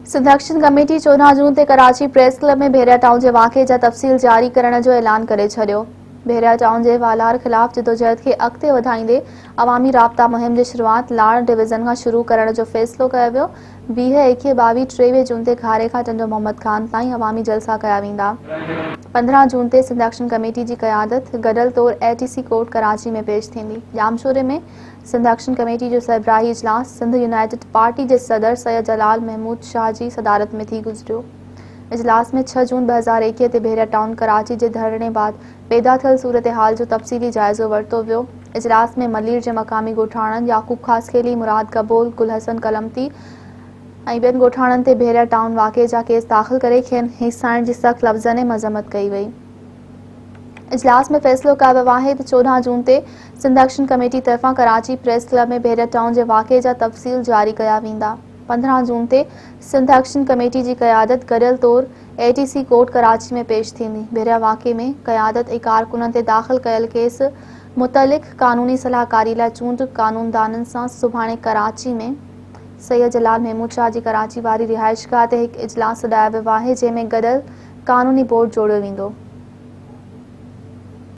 Sindh action committee 14 जून ते Karachi press club में भेरिया town के वाक़े जा तफ़सील जारी करण जो ऐलान करे छॾियो। भेरिया टाउन के वालार ख़िलाफ़ जिदोजहद के अॻिते वधाईंदे अवामी राब्ता मुहिम की शुरुआत लाड़ डिवीज़न खां शुरू करण जो फ़ैसिलो कयो वियो। 20, 21, 22, 23 जून ते घारे खां टंडो मोहम्मद खान ताईं अवामी जलसा कया वेंदा। 15 जून ते सिंध एक्शन कमेटी की क़यादत गडल तौर ATC कोर्ट कराची में पेश थींदी। जामशोरे में सिंध एक्शन कमेटी जो सरबराही इजलास सिंध यूनाइटेड पार्टी के सदर सैयद जलाल महमूद शाह की सदारत में थी गुजरियो। इजलास में 6 जून 2021 ते भेरिया टाउन कराची के धरणे बाद पैदा थियल सूरत हाल जो तफ़सीली जायज़ो वरितो वियो। इजलास में मलीर के मकामी ॻोठाणनि याकूब खासखेली, मुराद कबोल, गुलहसन कलमती ऐं ॿियनि ॻोठाणनि ते भेरिया टाउन वाक़े जा केस दाख़िल करे खेनि हिसाइण जी सख़्त लफ़्ज़नि में मज़म्मत कई वई। इजलास में फ़ैसिलो कयो वियो आहे त 14 जून ते सिंध एक्शन कमेटी तरफ़ां कराची प्रेस क्लब में भेरिया टाउन के वाक़े जा तफ़सील जारी कया वेंदा। 15 जून ते सिंध एक्शन कमेटी की क़यादत गडियल तौर ATC कोर्ट कराची में पेश थींदी। भेरिया वाक़े में क़यादत ऐं कारकुननि ते दाख़िल कयल केस मुतलिक़ कानूनी सलाहकारी लाइ चूंड कानूनदाननि सां सुभाणे कराची में सैयद जलाल महमूद शाह की कराची वारी रिहाइशगाह ते हिकु इजलास सॾायो वियो आहे, जंहिं में गडियल कानूनी बोर्ड जोड़ियो वेंदो।